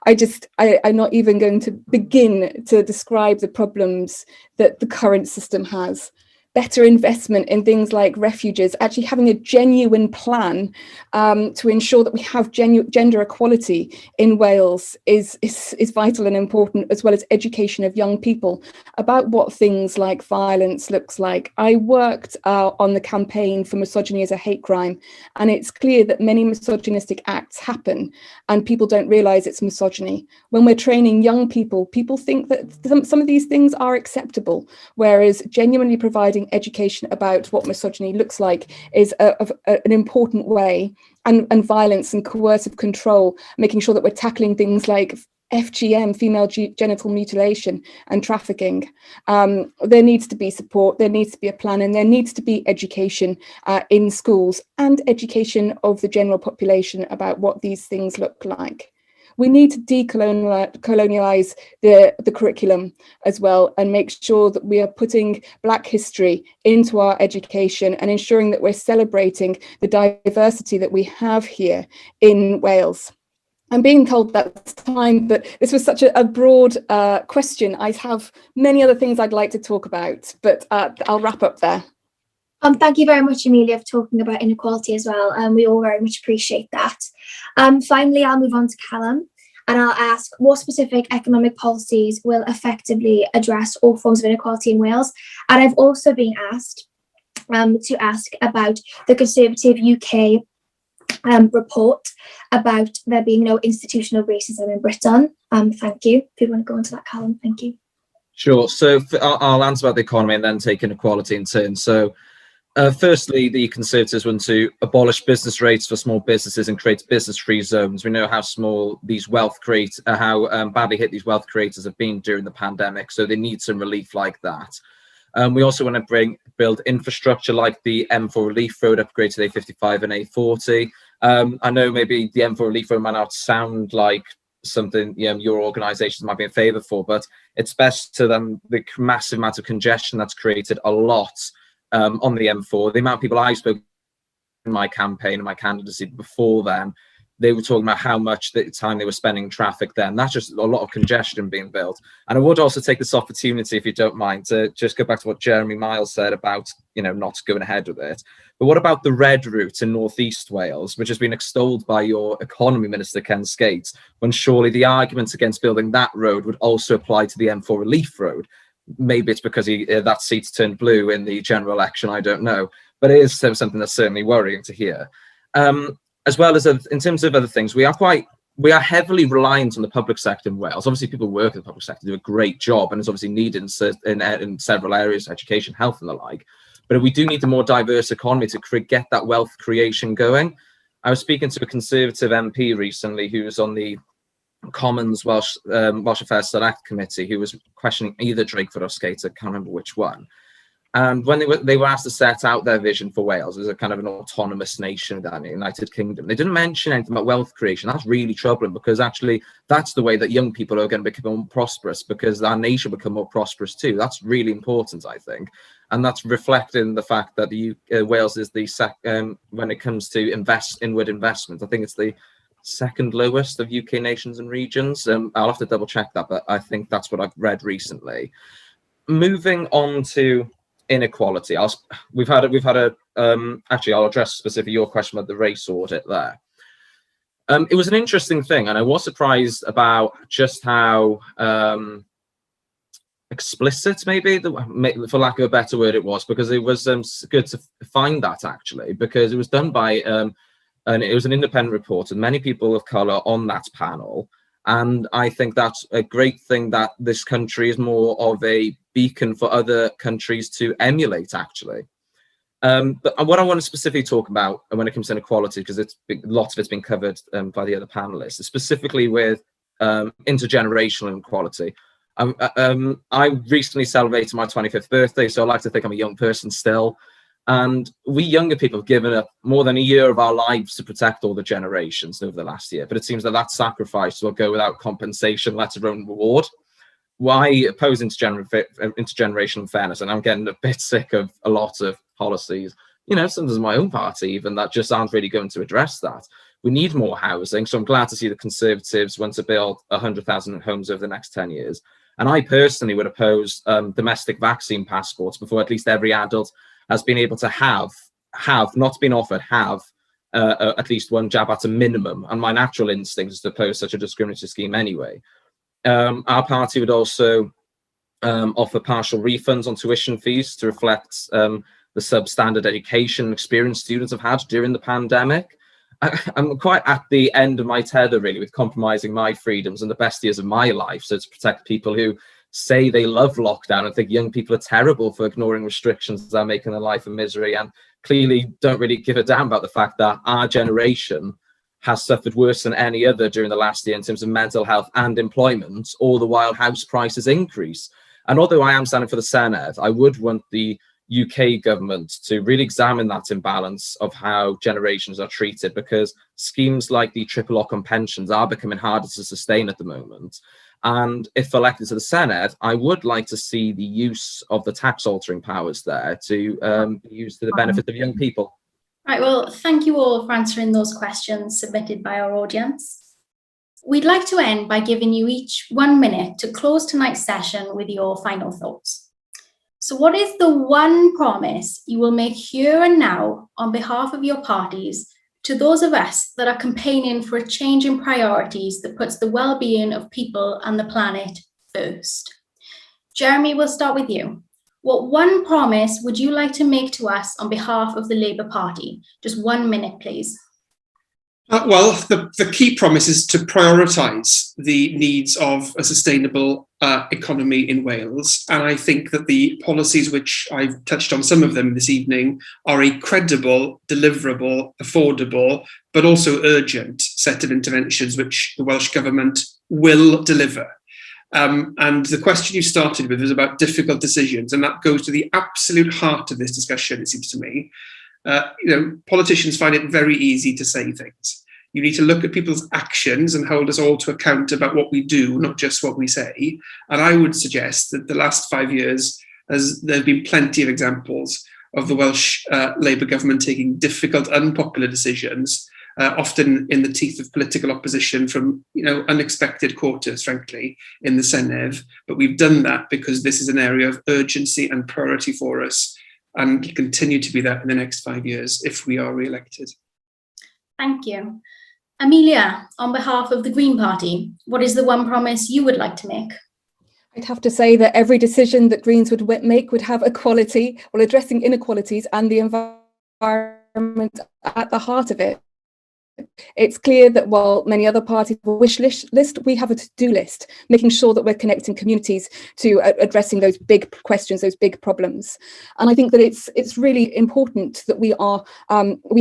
I'm not even going to begin to describe the problems that the current system has. Better investment in things like refuges, actually having a genuine plan to ensure that we have gender equality in Wales is vital and important, as well as education of young people about what things like violence looks like. I worked on the campaign for misogyny as a hate crime, and it's clear that many misogynistic acts happen and people don't realise it's misogyny. When we're training young people, people think that some of these things are acceptable, whereas genuinely providing education about what misogyny looks like is an important way, and violence and coercive control, making sure that we're tackling things like FGM, female genital mutilation and trafficking. There needs to be support, there needs to be a plan, and there needs to be education in schools and education of the general population about what these things look like. We need to decolonialise the curriculum as well, and make sure that we are putting Black history into our education and ensuring that we're celebrating the diversity that we have here in Wales. I'm being told that's time, but this was such a broad question. I have many other things I'd like to talk about, but I'll wrap up there. Thank you very much, Amelia, for talking about inequality as well. We all very much appreciate that. Finally, I'll move on to Calum, and I'll ask what specific economic policies will effectively address all forms of inequality in Wales. And I've also been asked to ask about the Conservative UK report about there being no institutional racism in Britain. Thank you. If you want to go into that, Calum, thank you. Sure. So I'll answer about the economy and then take inequality in turn. So firstly, the Conservatives want to abolish business rates for small businesses and create business-free zones. We know how small these how badly hit these wealth creators have been during the pandemic, so they need some relief like that. We also want to build infrastructure like the M4 Relief Road upgrade to the A55 and A40. I know maybe the M4 Relief Road might not sound like something your organisations might be in favour for, but it's best to them the massive amount of congestion that's created a lot on the M4. The amount of people I spoke in my campaign and my candidacy before then they were talking about how much the time they were spending in traffic then. That's just a lot of congestion being built. And I would also take this opportunity, if you don't mind, to just go back to what Jeremy Miles said about, not going ahead with it. But what about the red route in northeast Wales, which has been extolled by your economy minister, Ken Skates, when surely the arguments against building that road would also apply to the M4 Relief Road? Maybe it's because that seat's turned blue in the general election, I don't know. But it is something that's certainly worrying to hear. As well as in terms of other things, we are heavily reliant on the public sector in Wales. Obviously, people who work in the public sector do a great job, and it's obviously needed in several areas, education, health, and the like. But we do need a more diverse economy to get that wealth creation going. I was speaking to a Conservative MP recently who was on the Commons Welsh Affairs Select Committee, who was questioning either Drakeford or Skates, I can't remember which one. And when they were asked to set out their vision for Wales as a kind of an autonomous nation within the United Kingdom, they didn't mention anything about wealth creation. That's really troubling, because actually that's the way that young people are going to become more prosperous, because our nation will become more prosperous too. That's really important, I think. And that's reflected in the fact that Wales is the when it comes to inward investment. I think it's the second lowest of UK nations and regions. I'll have to double check that, but I think that's what I've read recently. Moving on to inequality, we've had a actually I'll address specifically your question about the race audit there. It was an interesting thing, and I was surprised about just how explicit, maybe, for lack of a better word, it was, because it was good to find that, actually, because it was done by and it was an independent report and many people of colour on that panel. And I think that's a great thing, that this country is more of a beacon for other countries to emulate, actually. But what I want to specifically talk about when it comes to inequality, because lots of it's been covered by the other panelists, is specifically with intergenerational inequality. I recently celebrated my 25th birthday, so I like to think I'm a young person still. And we younger people have given up more than a year of our lives to protect all the generations over the last year. But it seems that sacrifice will go without compensation, let alone reward. Why oppose intergenerational fairness? And I'm getting a bit sick of a lot of policies, sometimes my own party even, that just aren't really going to address that. We need more housing. So I'm glad to see the Conservatives want to build 100,000 homes over the next 10 years. And I personally would oppose domestic vaccine passports before at least every adult has been able to have not been offered, at least one jab at a minimum. And my natural instinct is to oppose such a discriminatory scheme anyway. Our party would also offer partial refunds on tuition fees to reflect the substandard education and experience students have had during the pandemic. I'm quite at the end of my tether, really, with compromising my freedoms and the best years of my life. So to protect people who say they love lockdown and think young people are terrible for ignoring restrictions that are making their life a misery, and clearly don't really give a damn about the fact that our generation has suffered worse than any other during the last year in terms of mental health and employment, all the while house prices increase. And although I am standing for the Senedd, I would want the UK government to really examine that imbalance of how generations are treated, because schemes like the triple lock on pensions are becoming harder to sustain at the moment. And if elected to the Senedd, I would like to see the use of the tax altering powers there to be used to the benefit of young people. Right, well, thank you all for answering those questions submitted by our audience. We'd like to end by giving you each 1 minute to close tonight's session with your final thoughts. So what is the one promise you will make here and now on behalf of your parties to those of us that are campaigning for a change in priorities that puts the well-being of people and the planet first? Jeremy, we'll start with you. What one promise would you like to make to us on behalf of the Labour Party? Just 1 minute, please. Well, the key promise is to prioritise the needs of a sustainable economy in Wales. And I think that the policies, which I've touched on some of them this evening, are a credible, deliverable, affordable, but also urgent set of interventions which the Welsh Government will deliver. And the question you started with was about difficult decisions, and that goes to the absolute heart of this discussion, it seems to me. Politicians find it very easy to say things. You need to look at people's actions and hold us all to account about what we do, not just what we say. And I would suggest that the last 5 years, there have been plenty of examples of the Welsh Labour government taking difficult, unpopular decisions often in the teeth of political opposition from unexpected quarters, frankly, in the Senedd. But we've done that because this is an area of urgency and priority for us, and will continue to be that in the next 5 years if we are re-elected. Thank you. Amelia, on behalf of the Green Party, what is the one promise you would like to make? I'd have to say that every decision that Greens would make would have equality, well, addressing inequalities and the environment at the heart of it. It's clear that while many other parties have a wish list, we have a to-do list, making sure that we're connecting communities to addressing those big questions, those big problems. And I think that it's really important that we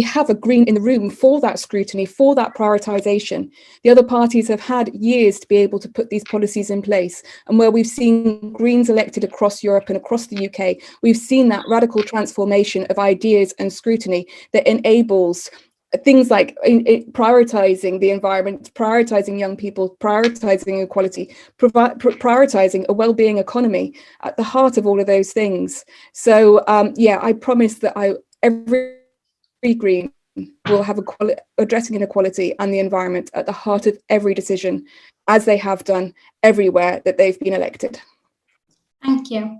have a Green in the room for that scrutiny, for that prioritisation. The other parties have had years to be able to put these policies in place, and where we've seen Greens elected across Europe and across the UK, we've seen that radical transformation of ideas and scrutiny that enables things like prioritising the environment, prioritising young people, prioritising equality, prioritising a wellbeing economy at the heart of all of those things. So yeah, I promise that every Green will have addressing inequality and the environment at the heart of every decision, as they have done everywhere that they've been elected. Thank you.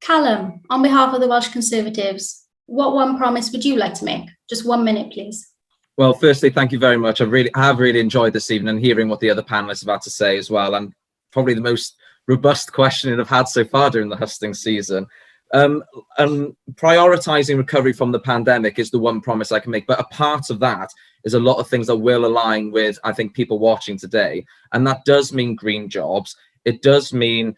Calum, on behalf of the Welsh Conservatives, what one promise would you like to make? Just 1 minute, please. Well, firstly, thank you very much. I have really enjoyed this evening and hearing what the other panelists have had to say as well, and probably the most robust questioning I've had so far during the Hustings season. Prioritising recovery from the pandemic is the one promise I can make, but a part of that is a lot of things that will align with, I think, people watching today, and that does mean green jobs. It does mean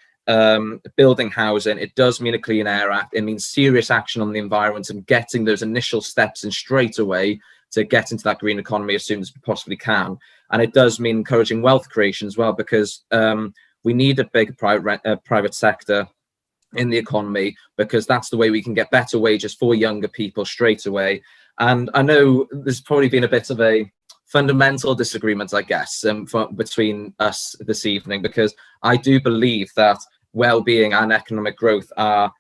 building housing. It does mean a Clean Air Act. It means serious action on the environment and getting those initial steps in straight away to get into that green economy as soon as we possibly can. And it does mean encouraging wealth creation as well, because we need a big private sector in the economy, because that's the way we can get better wages for younger people straight away. And I know there's probably been a bit of a fundamental disagreement, I guess, between us this evening, because I do believe that well-being and economic growth are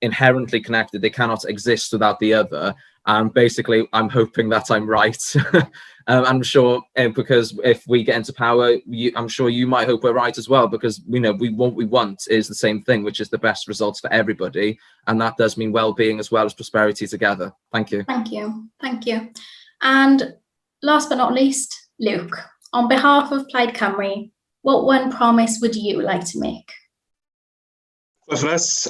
inherently connected. They cannot exist without the other. And basically, I'm hoping that I'm right. I'm sure, because if we get into power, I'm sure you might hope we're right as well, because what we want is the same thing, which is the best results for everybody. And that does mean well-being as well as prosperity together. Thank you. Thank you. Thank you. And last but not least, Luke, on behalf of Plaid Cymru, what one promise would you like to make? Well, for us,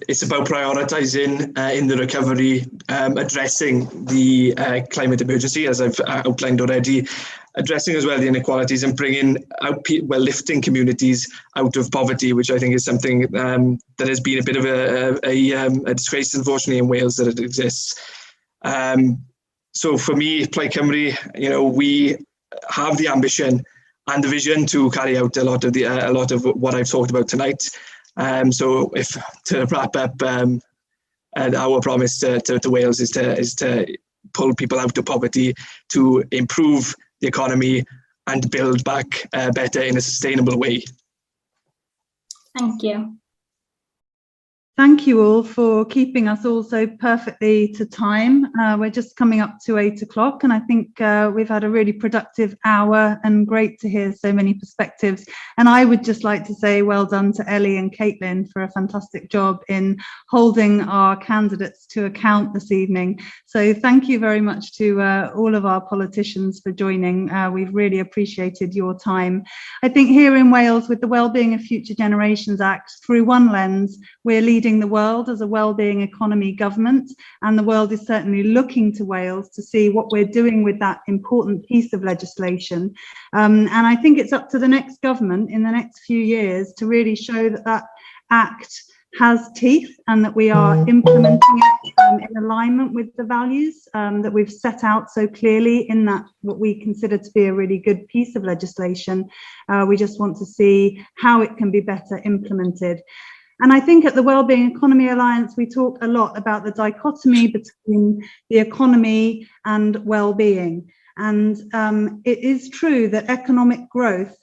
it's about prioritising in the recovery, addressing the climate emergency, as I've outlined already, addressing as well the inequalities and bringing out, lifting communities out of poverty, which I think is something that has been a bit of a disgrace, unfortunately, in Wales, that it exists. So for me, Plaid Cymru, we have the ambition and the vision to carry out a lot of what I've talked about tonight. So if to wrap up, our promise to Wales is to pull people out of poverty, to improve the economy and build back better in a sustainable way. Thank you. Thank you all for keeping us all so perfectly to time. We're just coming up to 8 o'clock, and I think we've had a really productive hour and great to hear so many perspectives. And I would just like to say well done to Ellie and Caitlyn for a fantastic job in holding our candidates to account this evening. So thank you very much to all of our politicians for joining. We've really appreciated your time. I think here in Wales, with the Wellbeing of Future Generations Act, through one lens, we're leading the world as a wellbeing economy government, and the world is certainly looking to Wales to see what we're doing with that important piece of legislation. And I think it's up to the next government in the next few years to really show that that act has teeth and that we are implementing it in alignment with the values that we've set out so clearly in that what we consider to be a really good piece of legislation. We just want to see how it can be better implemented. And I think at the Wellbeing Economy Alliance, we talk a lot about the dichotomy between the economy and well-being. And it is true that economic growth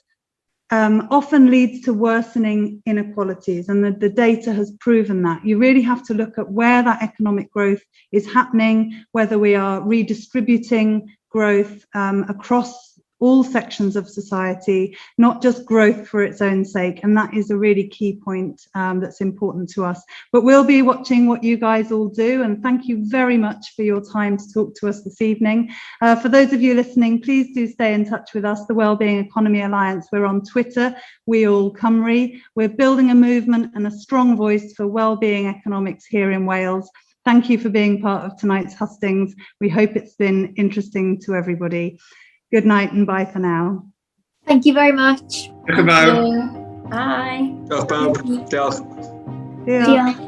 often leads to worsening inequalities, and the data has proven that. You really have to look at where that economic growth is happening, whether we are redistributing growth across all sections of society, not just growth for its own sake. And that is a really key point that's important to us. But we'll be watching what you guys all do. And thank you very much for your time to talk to us this evening. For those of you listening, please do stay in touch with us, the Wellbeing Economy Alliance. We're on Twitter, We All Cymru. We're building a movement and a strong voice for wellbeing economics here in Wales. Thank you for being part of tonight's hustings. We hope it's been interesting to everybody. Good night and bye for now. Thank you very much. Diolch yn fawr. Bye. Diolch pawb. Diolch. Diolch. Diolch.